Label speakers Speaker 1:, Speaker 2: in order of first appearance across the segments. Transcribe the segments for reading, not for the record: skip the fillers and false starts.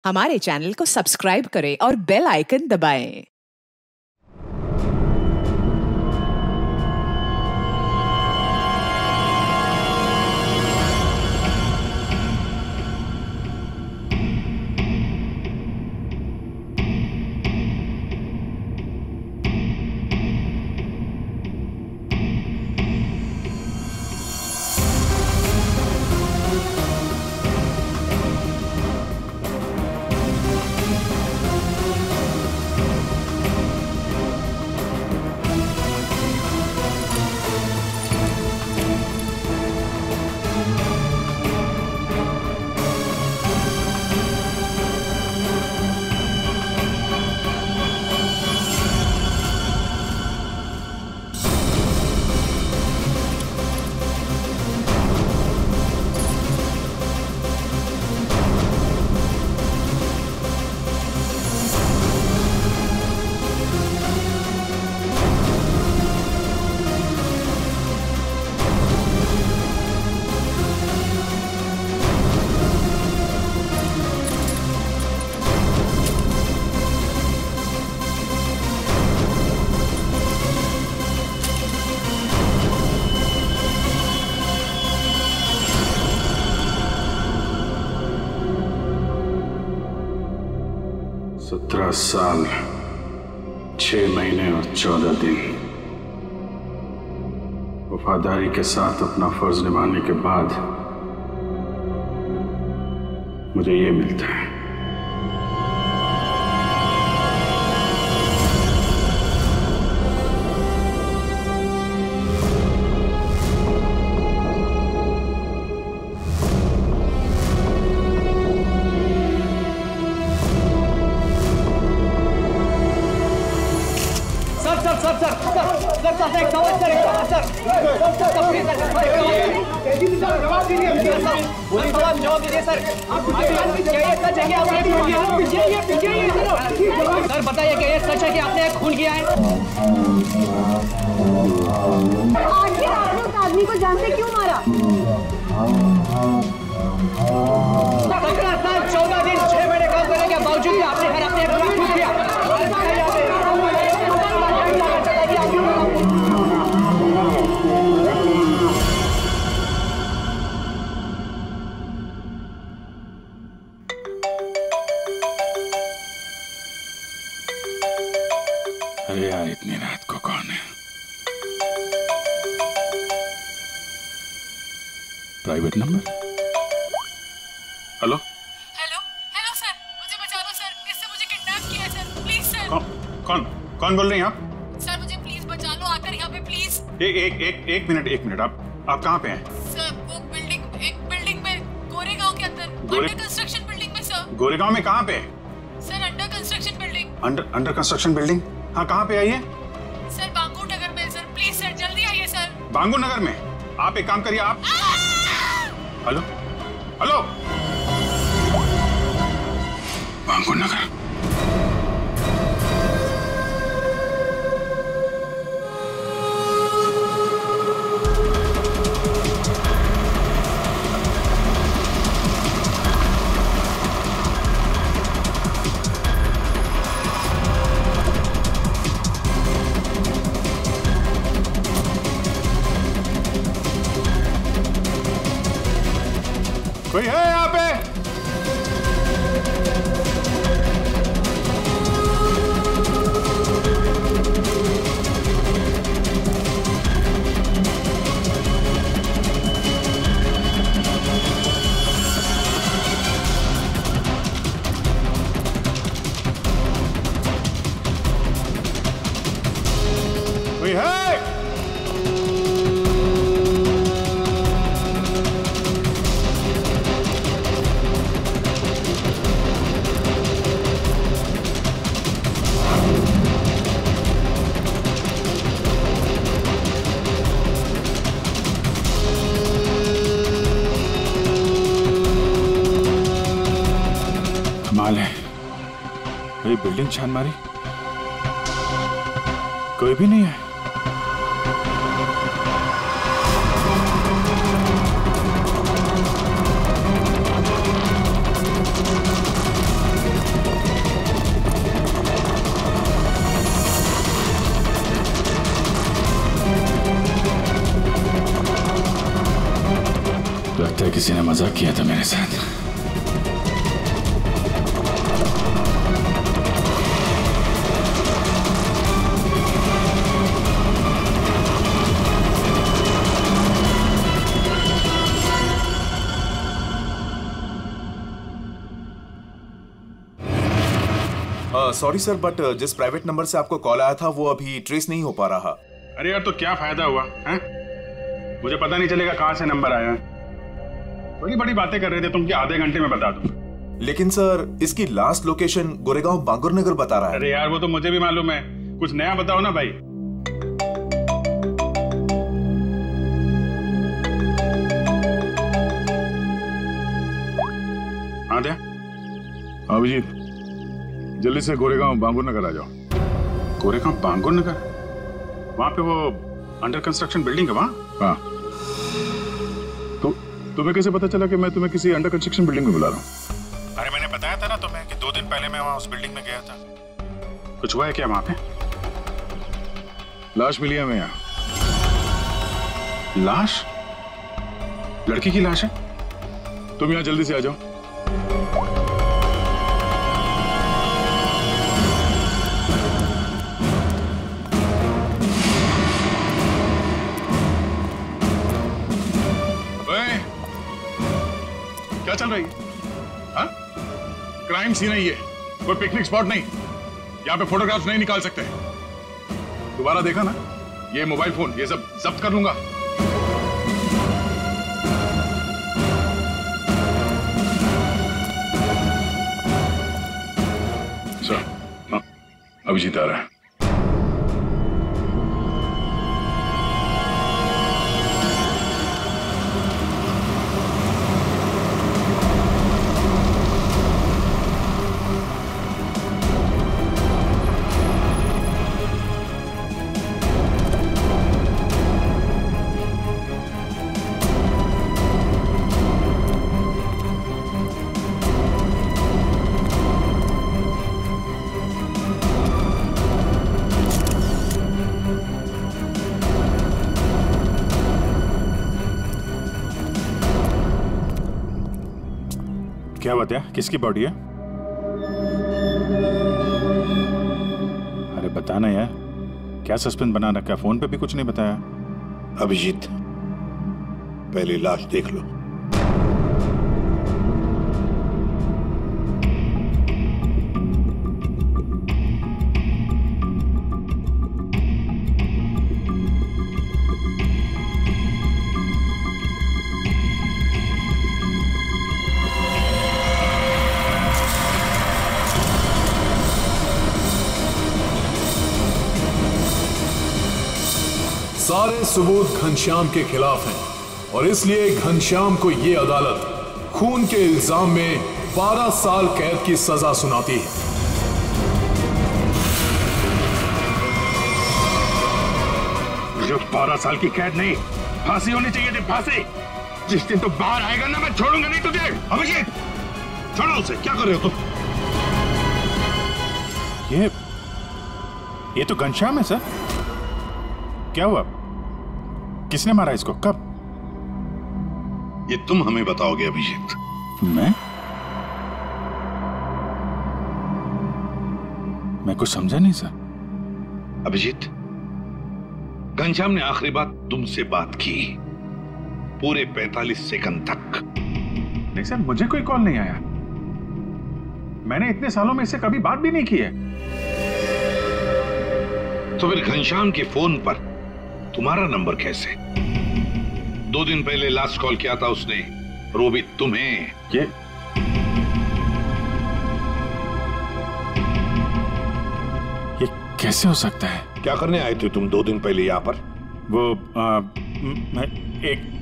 Speaker 1: हमारे चैनल को सब्सक्राइब करें और बेल आइकन दबाएं।
Speaker 2: सत्रह साल 6 महीने और 14 दिन वफादारी के साथ अपना फर्ज निभाने के बाद मुझे ये मिलता है।
Speaker 3: सर बताइए कि ये सच है कि आपने खून किया है?
Speaker 4: आखिर आपने उस आदमी को जान से क्यों मारा?
Speaker 3: 17 साल 14 दिन 6 महीने काम करने के बावजूद भी आपने हर अपने खून किया।
Speaker 2: अरे यार, इतनी रात को कौन है? Private number? Hello
Speaker 5: hello hello sir, मुझे बचा लो सर, इससे मुझे किडनैप किया है सर, प्लीज सर।
Speaker 2: कौन बोल रही हैं आप?
Speaker 5: सर मुझे प्लीज बचा लो, आकर यहाँ पे प्लीज।
Speaker 2: एक मिनट आप कहाँ पे हैं?
Speaker 5: सर वो एक बिल्डिंग में गोरेगांव के अंदर, अंडर कंस्ट्रक्शन बिल्डिंग में सर।
Speaker 2: गोरेगांव में कहाँ पे?
Speaker 5: Sir under construction building.
Speaker 2: Under construction building? हाँ, कहाँ पे आइए?
Speaker 5: सर बांगूर नगर में सर, प्लीज सर जल्दी आइए सर।
Speaker 2: बांगूर नगर में? आप एक काम करिए, आप हेलो बांगूर नगर। कोई है यहाँ पे? कोई है? कमाल है, मेरी बिल्डिंग छान मारी, कोई भी नहीं है। किसी ने मजाक किया था मेरे साथ।
Speaker 6: सॉरी सर, बट जिस प्राइवेट नंबर से आपको कॉल आया था वो अभी ट्रेस नहीं हो पा रहा।
Speaker 2: अरे यार, तो क्या फायदा हुआ है? मुझे पता नहीं चलेगा कहां से नंबर आया। बड़ी बड़ी बातें कर रहे थे तुम कि आधे घंटे में बता दूं।
Speaker 6: लेकिन सर, इसकी लास्ट लोकेशन गोरेगांव बांगुर नगर बता रहा है।
Speaker 2: अरे यार, वो तो मुझे भी मालूम है, कुछ नया बताओ ना भाई। हाँ दे।
Speaker 7: अभिजीत, जल्दी से गोरेगांव बांगुर नगर आ जाओ।
Speaker 2: गोरेगांव बांगुर नगर? वहां पे वो अंडर कंस्ट्रक्शन बिल्डिंग है वहां?
Speaker 7: हाँ। तो तुम्हें कैसे पता चला कि मैं तुम्हें किसी अंडर कंस्ट्रक्शन बिल्डिंग में बुला रहा हूँ?
Speaker 2: अरे मैंने बताया था ना तुम्हें कि 2 दिन पहले मैं वहां उस बिल्डिंग में गया था। कुछ हुआ है क्या वहां पे?
Speaker 7: लाश मिली है हमें यहाँ।
Speaker 2: लाश? लड़की की लाश है?
Speaker 7: तुम यहाँ जल्दी से आ जाओ। क्या चल रही है? हाँ? क्राइम सीन है ये, कोई पिकनिक स्पॉट नहीं। यहाँ पे फोटोग्राफ्स नहीं निकाल सकते। दोबारा देखा ना, ये मोबाइल फोन ये सब जब्त कर लूंगा। सर, हाँ, अभिजीत आ रहा है।
Speaker 2: क्या बात है? किसकी बॉडी है? अरे बताना यार, क्या सस्पेंस बना रखा है? फोन पे भी कुछ नहीं बताया।
Speaker 8: अभिजीत, पहले लाश देख लो।
Speaker 9: सारे सबूत घनश्याम के खिलाफ हैं और इसलिए घनश्याम को यह अदालत खून के इल्जाम में 12 साल कैद की सजा सुनाती है।
Speaker 7: जो 12 साल की कैद नहीं, फांसी होनी चाहिए थी, फांसी। जिस दिन तू बाहर आएगा ना, मैं छोड़ूंगा नहीं तुझे। अभिजीत, छोड़ो उसे। क्या कर रहे हो तुम?
Speaker 2: ये तो घनश्याम है सर। क्या हुआ? किसने मारा इसको? कब?
Speaker 8: ये तुम हमें बताओगे अभिजीत।
Speaker 2: मैं कुछ समझा नहीं सर।
Speaker 8: अभिजीत, घनश्याम ने आखिरी बात तुमसे बात की पूरे 45 सेकंड तक।
Speaker 2: नहीं सर, मुझे कोई कॉल नहीं आया। मैंने इतने सालों में इससे कभी बात भी नहीं की है।
Speaker 8: तो फिर घनश्याम के फोन पर तुम्हारा नंबर कैसे? 2 दिन पहले लास्ट कॉल किया था उसने, और वो भी तुम्हें।
Speaker 2: ये कैसे हो सकता है?
Speaker 8: क्या करने आए थे तुम 2 दिन पहले यहाँ पर?
Speaker 2: वो मैं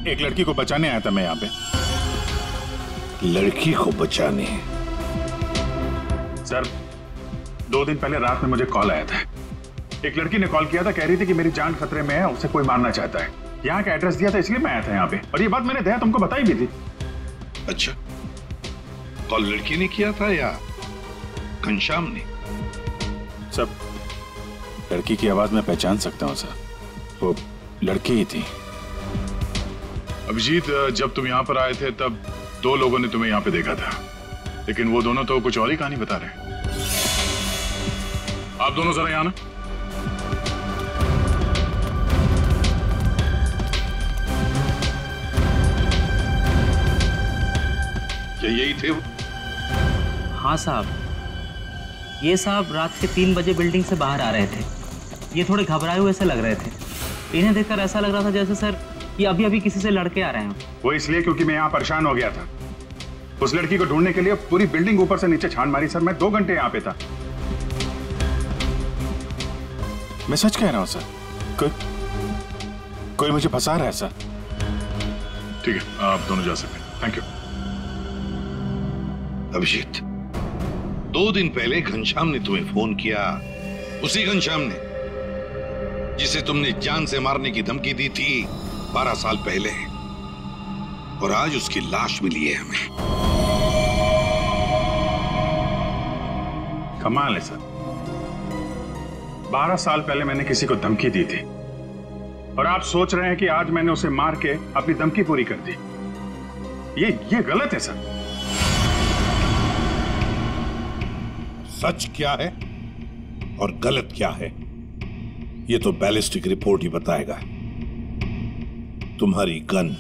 Speaker 2: एक लड़की को बचाने आया था मैं यहाँ पे।
Speaker 8: लड़की को बचाने?
Speaker 2: सर, 2 दिन पहले रात में मुझे कॉल आया था। एक लड़की ने कॉल किया था, कह रही थी कि मेरी जान खतरे में है, उसे कोई मारना चाहता है। यहाँ का एड्रेस दिया था, इसलिए मैं आया था यहाँ पे। और ये बात मैंने दया तुमको बताई भी थी।
Speaker 8: अच्छा, कॉल लड़की ने किया था या घनश्याम ने?
Speaker 2: सब लड़की की आवाज में पहचान सकता हूँ सर, वो लड़की ही थी।
Speaker 7: अभिजीत, जब तुम यहाँ पर आए थे तब 2 लोगों ने तुम्हें यहाँ पे देखा था, लेकिन वो दोनों तो कुछ और ही कहानी बता रहे हैं। आप दोनों जरा यहाँ ना।
Speaker 8: क्या यही थे वो?
Speaker 3: हाँ साहब, ये साहब रात के 3 बजे बिल्डिंग से बाहर आ रहे थे। ये थोड़े घबराए हुए से लग रहे थे। इन्हें देखकर ऐसा लग रहा था जैसे सर ये अभी अभी किसी से लड़के आ रहे हैं।
Speaker 2: वो इसलिए क्योंकि मैं यहाँ परेशान हो गया था। उस लड़की को ढूंढने के लिए पूरी बिल्डिंग ऊपर से नीचे छान मारी सर। मैं 2 घंटे यहाँ पे था।
Speaker 6: मैं सच कह रहा हूँ सर, कोई मुझे फंसा रहा है सर।
Speaker 7: ठीक है, आप दोनों जा सकते हैं। Thank you.
Speaker 8: अभिजीत, 2 दिन पहले घनश्याम ने तुम्हें फोन किया, उसी घनश्याम ने जिसे तुमने जान से मारने की धमकी दी थी 12 साल पहले, और आज उसकी लाश मिली है हमें।
Speaker 2: कमाल है सर, 12 साल पहले मैंने किसी को धमकी दी थी और आप सोच रहे हैं कि आज मैंने उसे मार के अपनी धमकी पूरी कर दी। ये गलत है सर।
Speaker 8: सच क्या है और गलत क्या है ये तो बैलिस्टिक रिपोर्ट ही बताएगा। तुम्हारी गन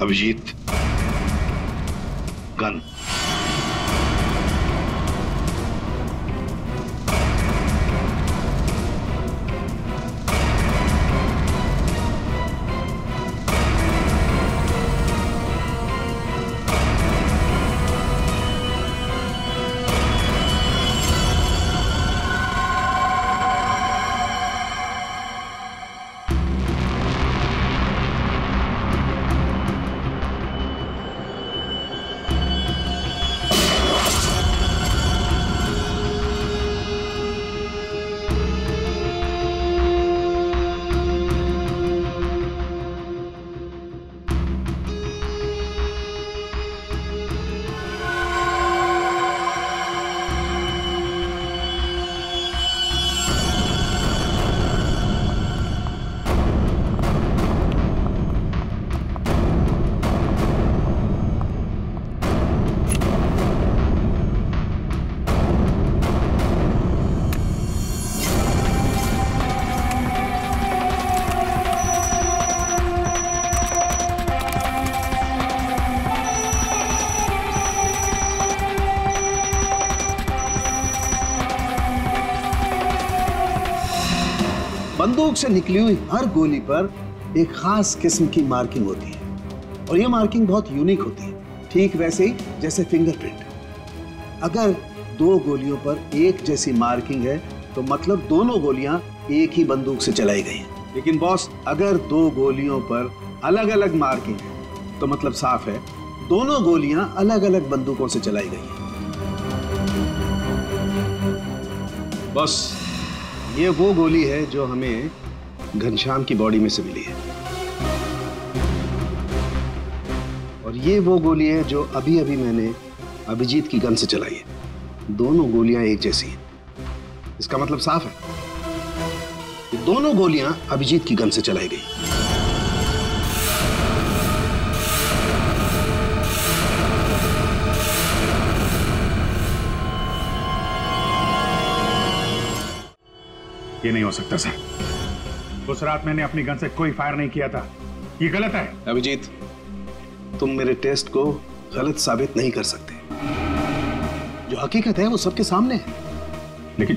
Speaker 8: अभिजीत, गन।
Speaker 10: बंदूक से निकली हुई हर गोली पर एक खास किस्म की मार्किंग होती है और यह मार्किंग बहुत यूनिक होती है, ठीक वैसे ही जैसे फिंगरप्रिंट। अगर 2 गोलियों पर एक जैसी मार्किंग है तो मतलब दोनों गोलियां एक ही बंदूक से चलाई गई हैं। लेकिन बॉस, अगर 2 गोलियों पर अलग अलग मार्किंग है तो मतलब साफ है दोनों गोलियां अलग अलग बंदूकों से चलाई गई हैं। बॉस, ये वो गोली है जो हमें घनश्याम की बॉडी में से मिली है और ये वो गोली है जो अभी अभी मैंने अभिजीत की गन से चलाई है। दोनों गोलियां एक जैसी हैं। इसका मतलब साफ है कि दोनों गोलियां अभिजीत की गन से चलाई गई।
Speaker 2: ये नहीं हो सकता सर। उस रात मैंने अपनी गन से कोई फायर नहीं किया था। ये गलत है।
Speaker 10: अभिजीत, तुम मेरे टेस्ट को गलत साबित नहीं कर सकते। जो हकीकत है वो सबके सामने है।
Speaker 2: लेकिन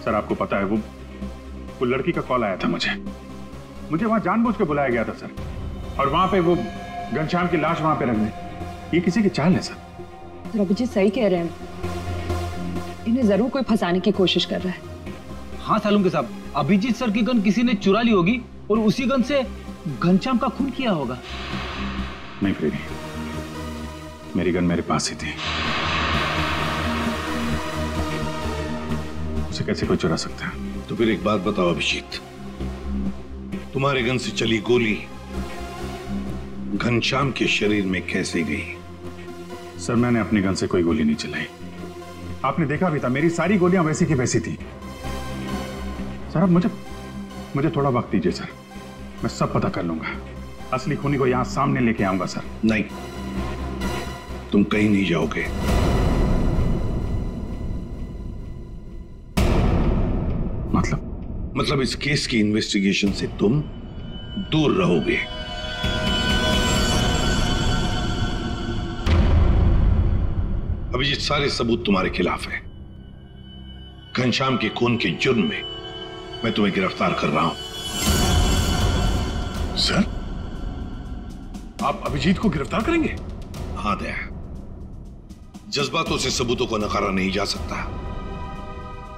Speaker 2: सर, आपको पता है वो लड़की का कॉल आया था मुझे वहां जानबूझ के बुलाया गया था सर, और वहां पे वो घनश्याम की लाश वहां पे रख दी। ये किसी की चाल है सर।
Speaker 11: अभिजीत सही कह रहे हैं, इन्हें जरूर कोई फंसाने की कोशिश कर रहा है।
Speaker 3: हाँ सालुंके साहब, अभिजीत सर की गन किसी ने चुरा ली होगी और उसी गन से घनश्याम का खून किया होगा।
Speaker 2: नहीं फ्रेडी, मेरी गन मेरे पास ही थी। उसे कैसे कोई चुरा सकता है?
Speaker 8: तो फिर एक बात बताओ अभिजीत, तुम्हारे गन से चली गोली घनश्याम के शरीर में कैसे गई?
Speaker 2: सर मैंने अपनी गन से कोई गोली नहीं चलाई। आपने देखा भी था, मेरी सारी गोलियां वैसी की वैसी थी। सर अब मुझे थोड़ा वक्त दीजिए सर, मैं सब पता कर लूंगा। असली खूनी को यहां सामने लेके आऊंगा सर।
Speaker 8: नहीं, तुम कहीं नहीं जाओगे। मतलब इस केस की इन्वेस्टिगेशन से तुम दूर रहोगे। अभी ये सारे सबूत तुम्हारे खिलाफ है। घनश्याम के खून के जुर्म में मैं तुम्हें गिरफ्तार कर रहा हूं।
Speaker 7: सर, आप अभिजीत को गिरफ्तार करेंगे?
Speaker 8: हाँ दया, जज्बातों से सबूतों को नकारा नहीं जा सकता,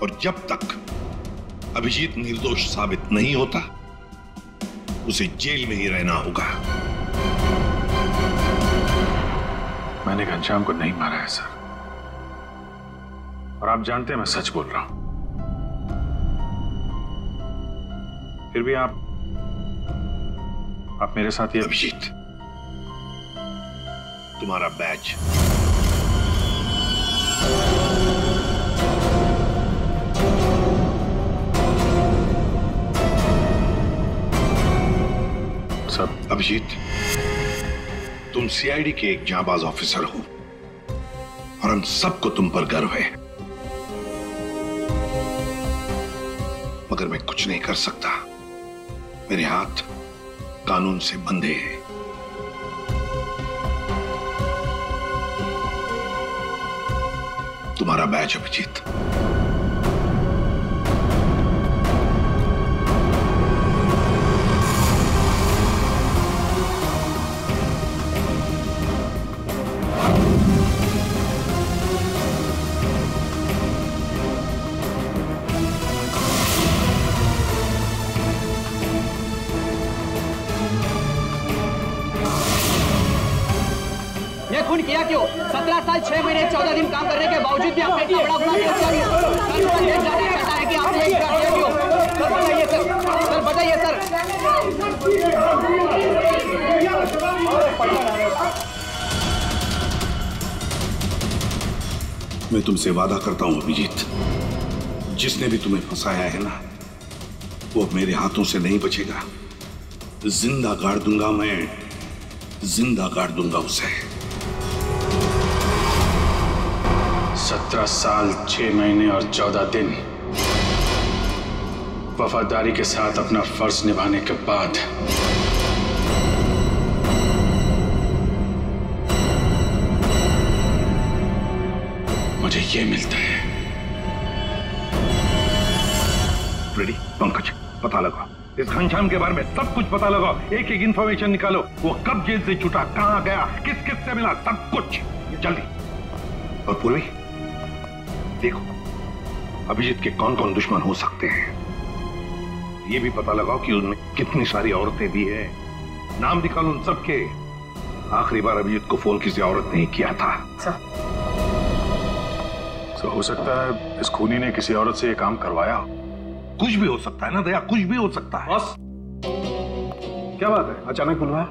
Speaker 8: और जब तक अभिजीत निर्दोष साबित नहीं होता उसे जेल में ही रहना होगा।
Speaker 2: मैंने घनश्याम को नहीं मारा है सर, और आप जानते हैं मैं सच बोल रहा हूं। फिर भी आप मेरे साथ ये।
Speaker 8: अभिजीत, तुम्हारा बैच।
Speaker 2: सब
Speaker 8: अभिजीत, तुम सीआईडी के एक जांबाज ऑफिसर हो और हम सबको तुम पर गर्व है, मगर मैं कुछ नहीं कर सकता। मेरे हाथ कानून से बंधे हैं। तुम्हारा बैच अभिजीत।
Speaker 12: खून किया क्यों? 17 साल 6 महीने 14 दिन काम करने के बावजूद भी आपने इतना बड़ा गुनाह क्यों किया? कहता है कि आपने एक किया क्यों? सर बताइए सर, बताइए सर।
Speaker 8: मैं तुमसे वादा करता हूं अभिजीत, जिसने भी तुम्हें फंसाया है ना, वो मेरे हाथों से नहीं बचेगा। जिंदा गाड़ दूंगा मैं, जिंदा गाड़ दूंगा उसे।
Speaker 2: 17 साल 6 महीने और 14 दिन वफादारी के साथ अपना फर्ज निभाने के बाद मुझे ये मिलता है।
Speaker 8: रेडी पंकज, पता लगाओ इस घनश्याम के बारे में, सब कुछ पता लगाओ, एक एक इंफॉर्मेशन निकालो। वो कब जेल से छूटा, कहां गया, किस किस से मिला, सब कुछ जल्दी। और पूर्वी देखो अभिजीत के कौन कौन दुश्मन हो सकते हैं, ये भी पता लगाओ कि उनमें कितनी सारी औरतें भी है। नाम निकालो उन सबके। आखिरी बार अभिजीत को फोन किसी औरत ने किया था।
Speaker 2: तो हो सकता है इस खूनी ने किसी औरत से ये काम करवाया।
Speaker 8: कुछ भी हो सकता है ना दया, कुछ भी हो सकता है।
Speaker 2: बस क्या बात है, अचानक बुलवाया?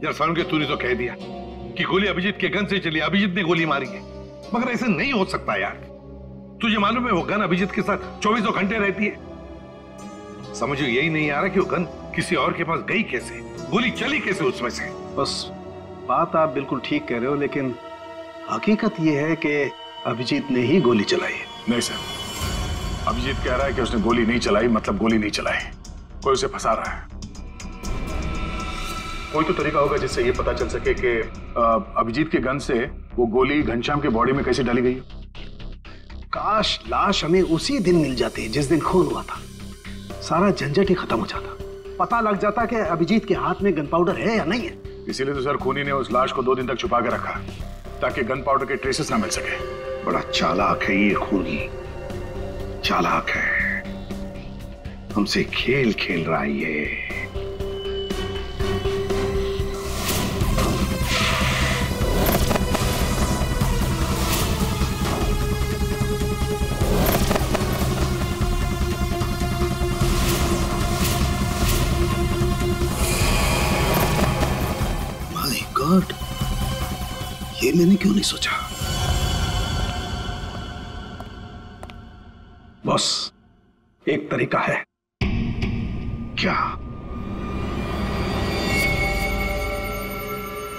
Speaker 8: यार सारुण के तूने तो कह दिया कि गोली अभिजीत के गन से चली, अभिजीत ने गोली मारी है, मगर ऐसे नहीं हो सकता यार। तुझे मालूम है वो गन अभिजीत के साथ 24 घंटे रहती है। समझो यही नहीं आ रहा कि वो गन किसी और के पास गई कैसे, गोली चली कैसे उसमें से।
Speaker 10: बस बात आप बिल्कुल ठीक कह रहे हो, लेकिन हकीकत ये है कि अभिजीत ने ही गोली चलाई है।
Speaker 2: नहीं सर, अभिजीत कह रहा है कि उसने गोली नहीं चलाई, मतलब गोली नहीं चलाई, कोई उसे फंसा रहा है। कोई तो तरीका होगा जिससे ये पता चल सके कि अभिजीत के गन से वो गोली घनश्याम के बॉडी में कैसे डाली गई।
Speaker 10: काश लाश हमें उसी दिन मिल जाती जिस दिन खून हुआ था, सारा झंझट ही खत्म हो जाता, पता लग जाता कि अभिजीत के हाथ में गन पाउडर है या नहीं है।
Speaker 2: इसीलिए तो सर खूनी ने उस लाश को 2 दिन तक छुपा के रखा, ताकि गन पाउडर के ट्रेसेस ना मिल सके।
Speaker 8: बड़ा चालाक है ये खूनी, चालाक है, हमसे खेल खेल रहा है ये।
Speaker 10: ये मैंने क्यों नहीं सोचा? बॉस, एक तरीका है।
Speaker 8: क्या?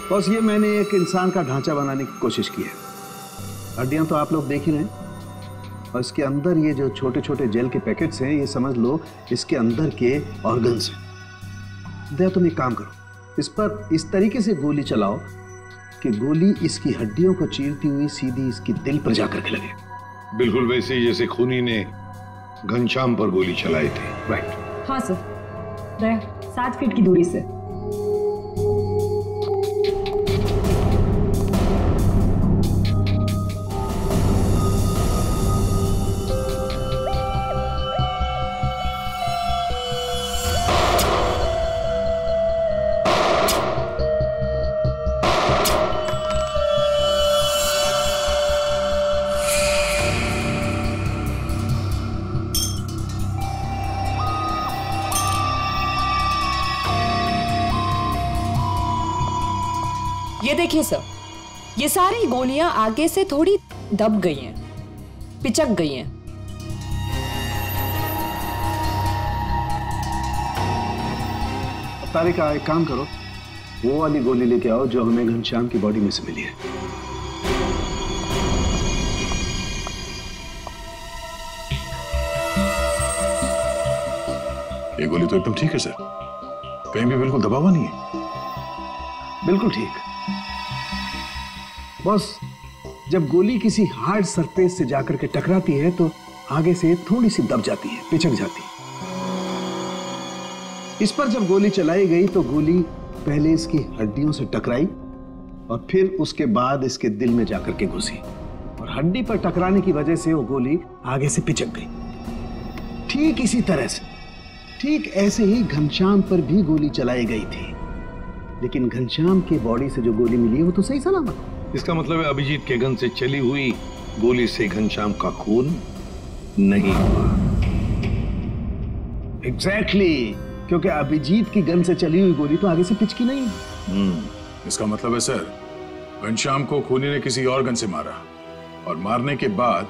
Speaker 10: बॉस, ये मैंने एक इंसान का ढांचा बनाने की कोशिश की है। हड्डियां तो आप लोग देख ही रहे हैं, और इसके अंदर ये जो छोटे छोटे जेल के पैकेट्स हैं, ये समझ लो इसके अंदर के ऑर्गन्स हैं। दया, तुम एक काम करो, इस पर इस तरीके से गोली चलाओ कि गोली इसकी हड्डियों को चीरती हुई सीधी इसकी दिल पर जाकर के लगे।
Speaker 8: बिल्कुल वैसे ही जैसे खूनी ने घनश्याम पर गोली चलाई थी।
Speaker 10: राइट।
Speaker 11: हाँ सर, दया 7 फीट की दूरी से।
Speaker 13: ये देखिए सर, ये सारी गोलियां आगे से थोड़ी दब गई हैं, पिचक गई हैं।
Speaker 10: तारिका, एक काम करो, वो वाली गोली लेके आओ जो हमें घनश्याम की बॉडी में से मिली है।
Speaker 7: ये गोली तो एकदम ठीक है सर, कहीं भी बिल्कुल दबा हुआ नहीं है।
Speaker 10: बिल्कुल ठीक। बॉस, जब गोली किसी हार्ड सरफेस से जाकर के टकराती है तो आगे से थोड़ी सी दब जाती है, पिचक जाती है। इस पर जब गोली चलाई गई तो गोली पहले इसकी हड्डियों से टकराई और फिर उसके बाद इसके दिल में जाकर के घुसी, और हड्डी पर टकराने की वजह से वो गोली आगे से पिचक गई। ठीक इसी तरह से, ठीक ऐसे ही घनश्याम पर भी गोली चलाई गई थी, लेकिन घनश्याम के बॉडी से जो गोली मिली है वो तो सही सलामत।
Speaker 8: इसका मतलब है अभिजीत के गन से चली हुई गोली से घनश्याम का खून नहीं हुआ।
Speaker 10: एग्जैक्टली, क्योंकि अभिजीत की गन से चली हुई गोली तो आगे से पिचकी नहीं।
Speaker 7: इसका मतलब है सर, घनश्याम को खूनी ने किसी और गन से मारा, और मारने के बाद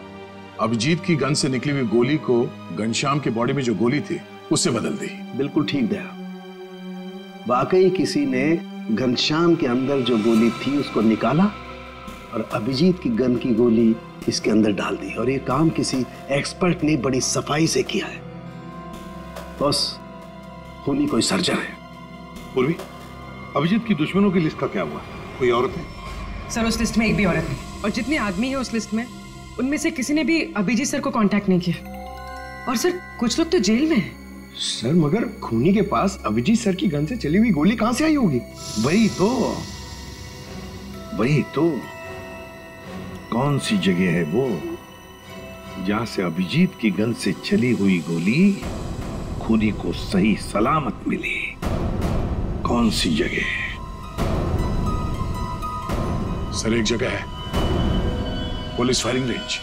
Speaker 7: अभिजीत की गन से निकली हुई गोली को घनश्याम की बॉडी में जो गोली थी उससे बदल दी।
Speaker 10: बिल्कुल ठीक दया, वाकई किसी ने घनश्याम के अंदर जो गोली थी उसको निकाला और अभिजीत की गन की गोली इसके अंदर डाल दी, और ये काम किसी एक्सपर्ट ने बड़ी सफाई से किया है। बस, खूनी कोई सर्जन है।
Speaker 8: पूर्वी, अभिजीत की दुश्मनों की लिस्ट का क्या हुआ? कोई औरत है?
Speaker 14: सर, उस लिस्ट में एक भी औरत नहीं, और जितने आदमी है उस लिस्ट में उनमें से किसी ने भी अभिजीत सर को कांटेक्ट नहीं किया। और सर, कुछ लोग तो जेल में हैं।
Speaker 15: सर, मगर खूनी के पास अभिजीत सर की गन से चली हुई गोली कहां से आई होगी?
Speaker 8: वही तो कौन सी जगह है वो जहां से अभिजीत की गन से चली हुई गोली खूनी को सही सलामत मिली? कौन सी जगह?
Speaker 7: सर, एक जगह है, पुलिस फायरिंग रेंज।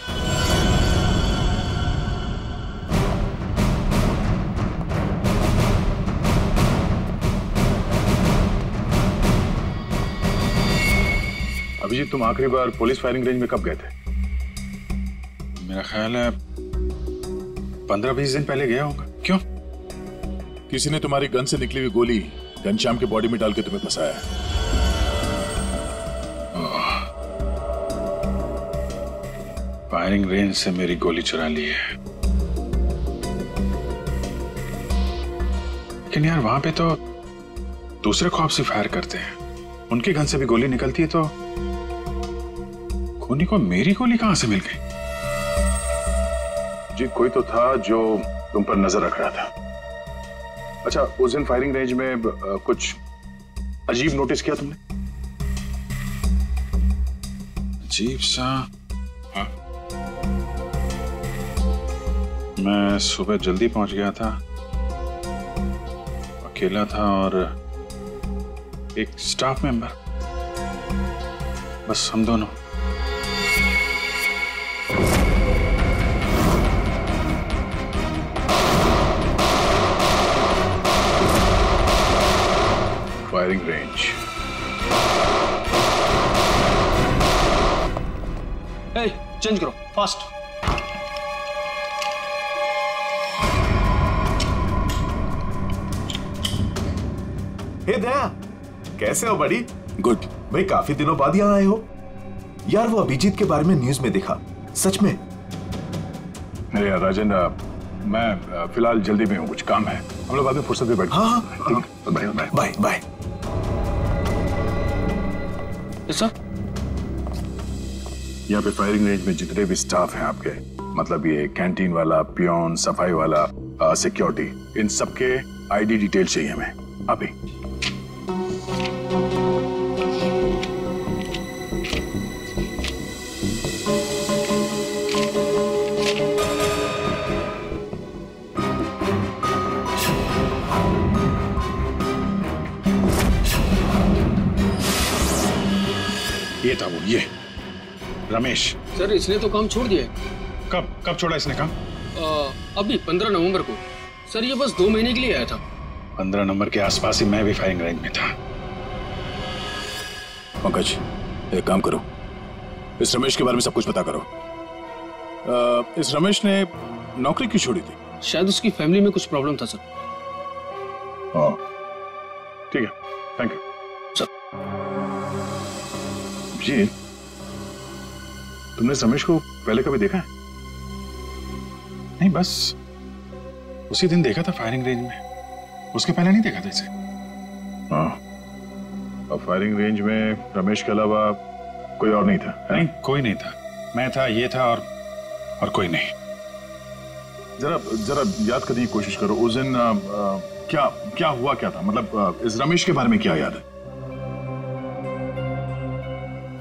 Speaker 7: अभिजीत, तुम आखिरी बार पुलिस फायरिंग रेंज में कब गए थे?
Speaker 2: मेरा ख्याल है 15-20 दिन पहले गया होगा।
Speaker 7: क्यों? किसी ने तुम्हारी गन से निकली हुई गोली घनश्याम के बॉडी में डाल के तुम्हें फंसाया है।
Speaker 2: फायरिंग रेंज से मेरी गोली चुरा ली है, लेकिन यार वहां पे तो दूसरे खौफ से फायर करते हैं, उनकी गन से भी गोली निकलती है, तो खूनी को मेरी गोली कहां से मिल गई?
Speaker 7: जी, कोई तो था जो तुम पर नजर रख रहा था। अच्छा, उस दिन फायरिंग रेंज में कुछ अजीब नोटिस किया तुमने?
Speaker 2: अजीब सा? हाँ, मैं सुबह जल्दी पहुंच गया था, अकेला था और एक स्टाफ मेंबर, बस हम दोनों।
Speaker 7: Firing range.
Speaker 12: चेंज करो फास्ट।
Speaker 6: हे दया, कैसे हो बड़ी?
Speaker 16: गुड।
Speaker 6: भाई काफी दिनों बाद यहाँ आए हो यार। वो अभिजीत के बारे में न्यूज में देखा, सच में?
Speaker 2: अरे यार राजेंद्र, मैं फिलहाल जल्दी में हूँ, कुछ काम है, हम लोग बाद में फुर्सत में बैठ।
Speaker 6: हाँ
Speaker 2: ठीक है, bye bye
Speaker 6: bye bye.
Speaker 12: Sir
Speaker 2: यहाँ पे फायरिंग रेंज में जितने भी स्टाफ हैं आपके, मतलब ये कैंटीन वाला, पियोन, सफाई वाला, सिक्योरिटी, इन सबके आईडी डिटेल चाहिए हमें अभी। ये था वो, ये रमेश।
Speaker 12: सर इसने तो काम छोड़ दिया है।
Speaker 2: कब छोड़ा इसने काम?
Speaker 12: अभी 15 नवंबर को। सर ये बस 2 महीने के लिए आया था।
Speaker 2: 15 नंबर के आसपास ही मैं भी फायरिंग रेंज में था।
Speaker 16: पंकज, एक काम करो, इस रमेश के बारे में सब कुछ पता करो। इस रमेश ने नौकरी क्यों छोड़ी थी?
Speaker 12: शायद उसकी फैमिली में कुछ प्रॉब्लम था सर।
Speaker 2: ठीक है, थैंक यू
Speaker 12: सर।
Speaker 2: जी, तुमने रमेश को पहले कभी देखा है? नहीं, बस उसी दिन देखा था फायरिंग रेंज में, उसके पहले नहीं देखा था इसे। हाँ, और फायरिंग रेंज में रमेश के अलावा कोई और नहीं था? नहीं, कोई नहीं था, मैं था, ये था और कोई नहीं। जरा याद करने की कोशिश करो, उस दिन क्या हुआ, क्या था, मतलब इस रमेश के बारे में क्या याद है?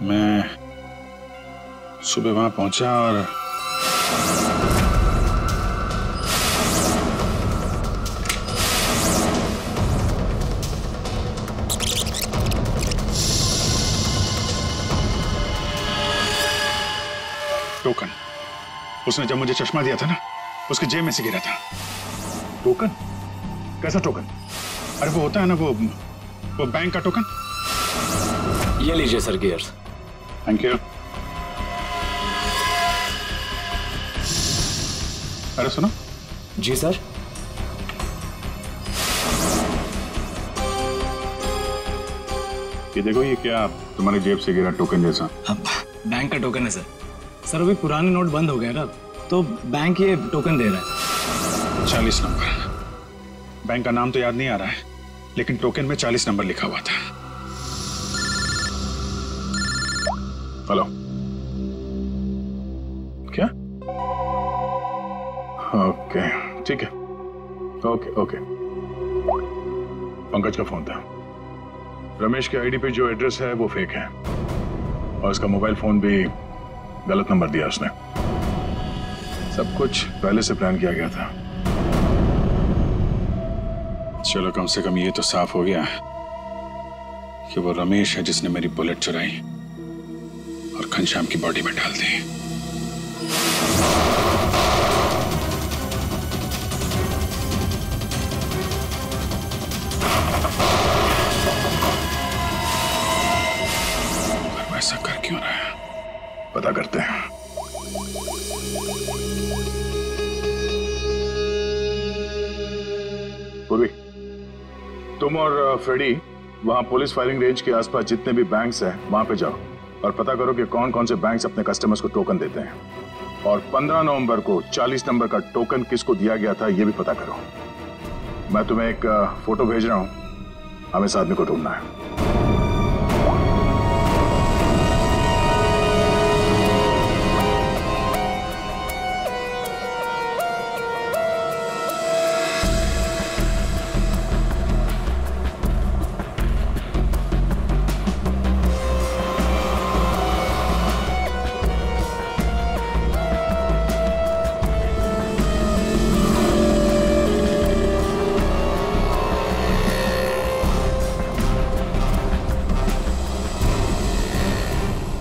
Speaker 2: मैं सुबह वहां पहुंचा और टोकन, उसने जब मुझे चश्मा दिया था ना, उसके जेब में से गिरा था। टोकन? कैसा टोकन? अरे वो होता है ना, वो बैंक का टोकन।
Speaker 16: ये लीजिए सर गियर्स।
Speaker 2: Thank you. अरे सुनो।
Speaker 16: जी सर।
Speaker 2: ये देखो, ये क्या तुम्हारी जेब से गिरा टोकन जैसा?
Speaker 17: बैंक का टोकन है सर। सर अभी पुराने नोट बंद हो गए ना, तो बैंक ये टोकन दे रहा है।
Speaker 2: 40 नंबर। बैंक का नाम तो याद नहीं आ रहा है, लेकिन टोकन में 40 नंबर लिखा हुआ था। हेलो, क्या? ओके, ठीक है, ओके। पंकज का फोन था। रमेश के आईडी पे जो एड्रेस है वो फेक है, और उसका मोबाइल फोन भी गलत नंबर दिया उसने। सब कुछ पहले से प्लान किया गया था। चलो, कम से कम ये तो साफ हो गया कि वो रमेश है जिसने मेरी बुलेट चुराई और घनश्याम की बॉडी में डाल दी। पर ऐसा कर क्यों रहा है, पता करते हैं। पूर्वी, तुम और फ्रेडी वहां पुलिस फायरिंग रेंज के आसपास जितने भी बैंक्स हैं वहां पे जाओ और पता करो कि कौन कौन से बैंक्स अपने कस्टमर्स को टोकन देते हैं, और 15 नवंबर को 40 नंबर का टोकन किसको दिया गया था ये भी पता करो। मैं तुम्हें एक फोटो भेज रहा हूं, हमें इस आदमी को ढूंढना है।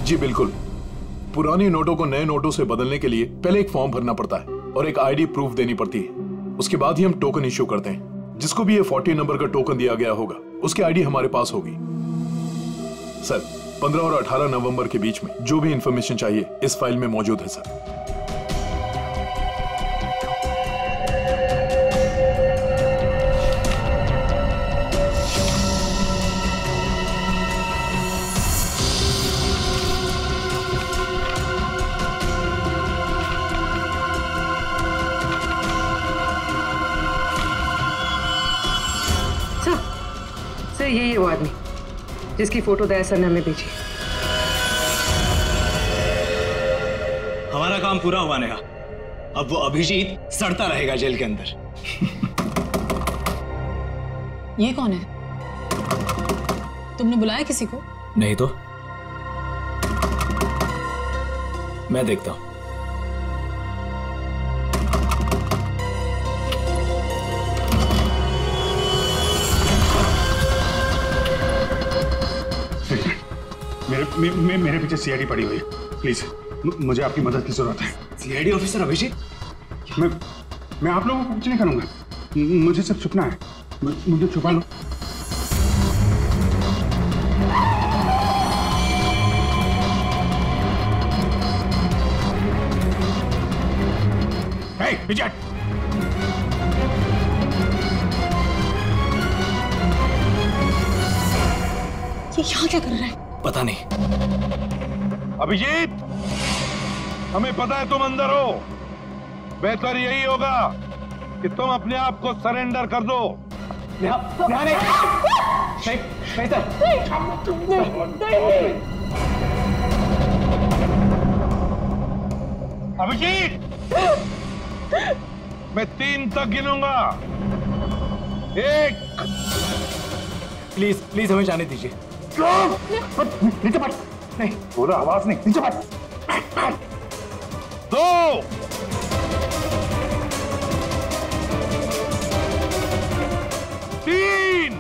Speaker 9: जी बिल्कुल। पुरानी नोटों को नए नोटों से बदलने के लिए पहले एक फॉर्म भरना पड़ता है और एक आईडी प्रूफ देनी पड़ती है। उसके बाद ही हम टोकन इश्यू करते हैं। जिसको भी ये 40 नंबर का टोकन दिया गया होगा उसकी आईडी हमारे पास होगी। सर, 15 और 18 नवंबर के बीच में जो भी इंफॉर्मेशन चाहिए इस फाइल में मौजूद है सर।
Speaker 14: सर यही है वो आदमी जिसकी फोटो दया सर ने हमें भेजी।
Speaker 17: हमारा काम पूरा हुआ नेहा। अब वो अभिजीत सड़ता रहेगा जेल के अंदर।
Speaker 5: ये कौन है? तुमने बुलाया किसी को?
Speaker 17: नहीं तो मैं देखता हूं।
Speaker 2: मेरे पीछे सीआईडी पड़ी हुई है। प्लीज मुझे आपकी मदद की जरूरत है।
Speaker 17: CID officer Abhijeet?
Speaker 2: मैं आप लोगों को कुछ नहीं करूंगा। मुझे सिर्फ छुपना है। मुझे छुपा लो। विजय
Speaker 5: ये यहाँ क्या कर रहा है?
Speaker 17: पता नहीं।
Speaker 8: अभिजीत, हमें पता है तुम अंदर हो। बेहतर यही होगा कि तुम अपने आप को सरेंडर कर दो। अभिजीत, मैं 3 तक गिनूंगा। 1।
Speaker 17: प्लीज प्लीज हमें जाने दीजिए।
Speaker 2: नीचे बैठ। नहीं बोला, आवाज नहीं। नीचे बैठ।
Speaker 8: 2। 3।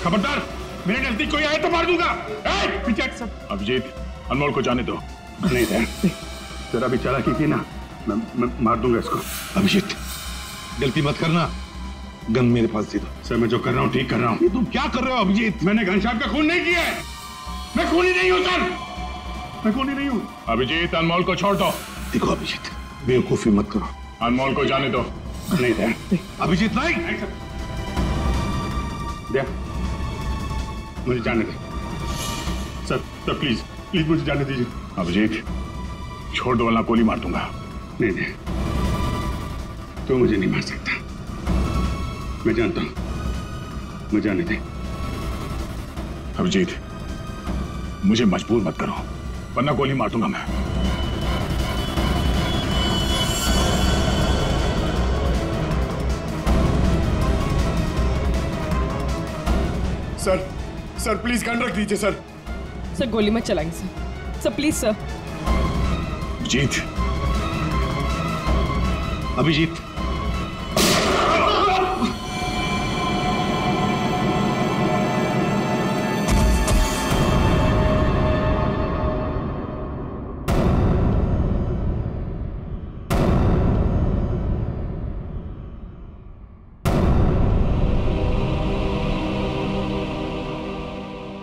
Speaker 2: खबरदार, मेरे नजदीक कोई आए तो मार दूंगा। अभिजीत, अनमोल को जाने दो। नहीं तेरा भी चालाकी की ना, मैं मार दूंगा इसको।
Speaker 8: अभिजीत, गलती मत करना। गन मेरे पास दे दो।
Speaker 2: सर मैं जो कर रहा हूँ ठीक कर रहा हूँ।
Speaker 8: तुम क्या कर रहे हो अभिजीत?
Speaker 2: मैंने घनश्याम का खून नहीं किया है। मैं खूनी नहीं हूँ सर, मैं खूनी नहीं हूँ। अभिजीत, अनमोल को छोड़ दो।
Speaker 8: देखो अभिजीत, बेवकूफी मत करो।
Speaker 2: अनमोल को जाने दो। नहीं
Speaker 8: अभिजीत, नहीं।
Speaker 2: मुझे जाने दे सर। प्लीज प्लीज मुझे जाने दीजिए। अभिजीत, छोड़ दो वरना गोली मार दूंगा। नहीं तो मुझे नहीं मार सकता। मैं जानता हूं। मुझे जाने दे। अभिजीत, मुझे मजबूर मत करो वरना गोली मार दूंगा मैं।
Speaker 15: सर प्लीज गन रख दीजिए सर।
Speaker 14: सर गोली मत चलाएंगे sir. Sir please sir.
Speaker 2: Abhijeet,
Speaker 8: Abhijeet,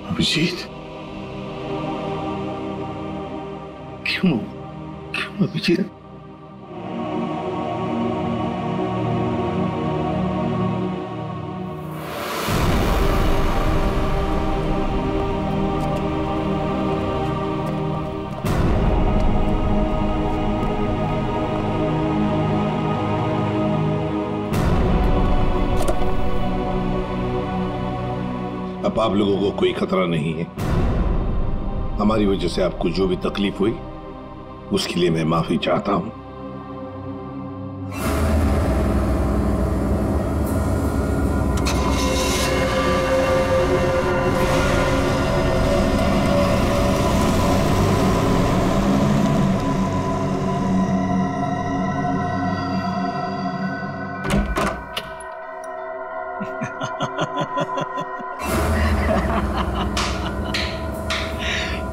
Speaker 2: Abhijeet,
Speaker 8: क्यों अभिजीत? अब आप लोगों को कोई खतरा नहीं है। हमारी वजह से आपको जो भी तकलीफ हुई उसके लिए मैं माफी चाहता हूं।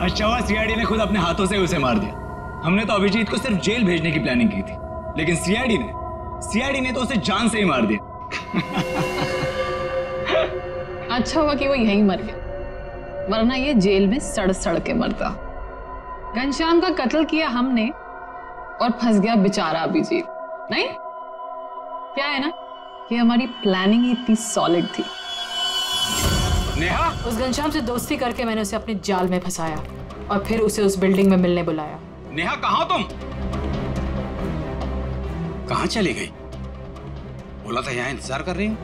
Speaker 17: अच्छा हुआ सीआईडी ने खुद अपने हाथों से उसे मार दिया। हमने तो अभिजीत को सिर्फ जेल भेजने की प्लानिंग की थी, लेकिन सीआईडी ने तो उसे जान से ही मार दिया।
Speaker 13: अच्छा हुआ कि वो यहीं मर गया, वरना ये जेल में सड़ सड़ के मरता। घनश्याम का कत्ल किया हमने और फंस गया बेचारा अभिजीत। नहीं, क्या है ना कि हमारी प्लानिंग ही इतनी सॉलिड थी।
Speaker 17: नेहा,
Speaker 18: उस घनश्याम से दोस्ती करके मैंने उसे अपने जाल में फंसाया और फिर उसे उस बिल्डिंग में मिलने बुलाया।
Speaker 17: नेहा, कहां तुम? कहां चली गई? बोला था यहां इंतजार कर रही हूं।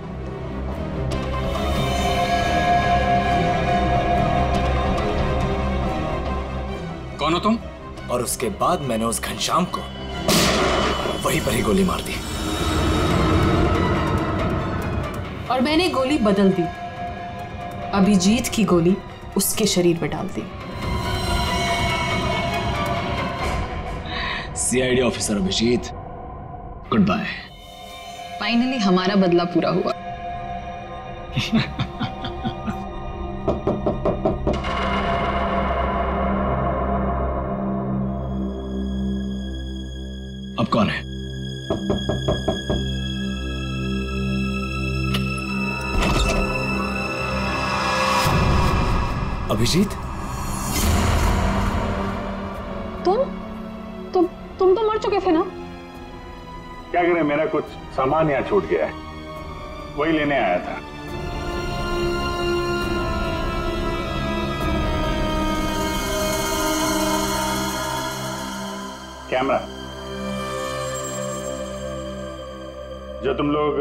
Speaker 17: कौन हो तुम?
Speaker 19: और उसके बाद मैंने उस घनश्याम को वहीं पर ही गोली मार दी।
Speaker 18: और मैंने गोली बदल दी, अभिजीत की गोली उसके शरीर में डाल दी।
Speaker 17: CID officer Abhijeet, good bye.
Speaker 13: Finally हमारा बदला पूरा हुआ।
Speaker 17: अब कौन है?
Speaker 19: अभिजीत,
Speaker 13: तुम तो मर चुके थे ना?
Speaker 2: क्या करें, मेरा कुछ सामान यहाँ छूट गया है, वही लेने आया था। कैमरा जो तुम लोग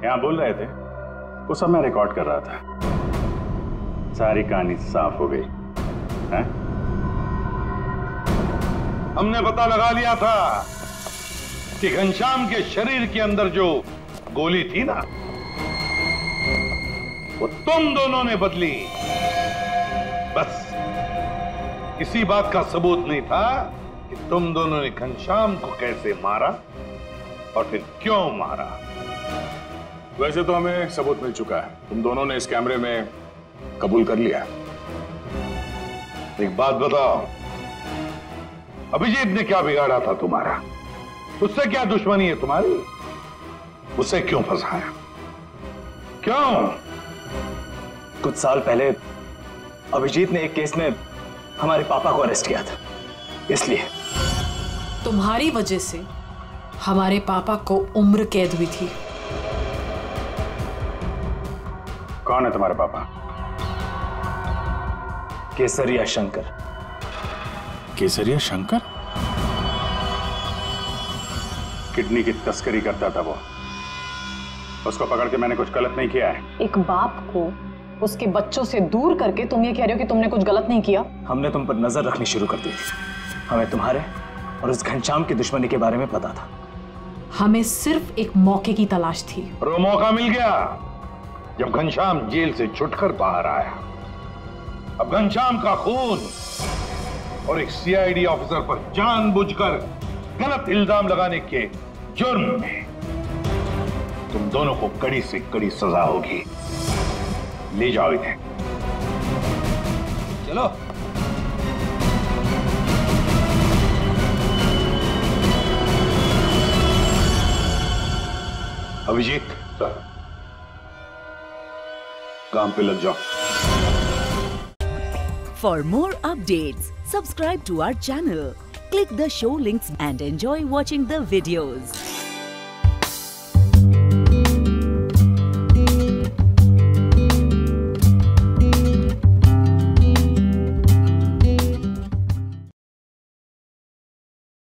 Speaker 2: यहाँ बोल रहे थे वो सब मैं रिकॉर्ड कर रहा था। सारी कहानी साफ हो गई है?
Speaker 8: हमने पता लगा लिया था कि घनश्याम के शरीर के अंदर जो गोली थी ना, वो तुम दोनों ने बदली। बस इसी बात का सबूत नहीं था कि तुम दोनों ने घनश्याम को कैसे मारा और फिर क्यों मारा।
Speaker 16: वैसे तो हमें सबूत मिल चुका है, तुम दोनों ने इस कैमरे में कबूल कर लिया।
Speaker 8: एक बात बताओ, अभिजीत ने क्या बिगाड़ा था तुम्हारा? उससे क्या दुश्मनी है तुम्हारी? उसे क्यों फंसाया? क्यों?
Speaker 19: कुछ साल पहले अभिजीत ने एक केस में हमारे पापा को अरेस्ट किया था, इसलिए।
Speaker 18: तुम्हारी वजह से हमारे पापा को उम्र कैद हुई थी।
Speaker 2: कौन है तुम्हारे पापा?
Speaker 19: केसरिया शंकर।
Speaker 16: केसरिया शंकर?
Speaker 2: किडनी की तस्करी करता था वो। उसको पकड़ के मैंने कुछ गलत नहीं किया है।
Speaker 13: एक बाप को उसके बच्चों से दूर करके तुम ये कह रहे हो कि तुमने कुछ गलत नहीं किया?
Speaker 19: हमने तुम पर नजर रखनी शुरू कर दी थी। हमें तुम्हारे और उस घनश्याम की दुश्मनी के बारे में पता था।
Speaker 18: हमें सिर्फ एक मौके की तलाश थी
Speaker 8: और वो मौका मिल गया जब घनश्याम जेल से छुटकर बाहर आया। अब घनश्याम का खून और एक सीआईडी ऑफिसर पर जानबूझकर गलत इल्जाम लगाने के जुर्म में तुम दोनों को कड़ी से कड़ी सजा होगी। ले जाओ इन्हें।
Speaker 17: चलो।
Speaker 8: अभिजीत, काम पे लग जाओ।
Speaker 1: For more updates, subscribe to our channel, click the show links and enjoy watching the videos.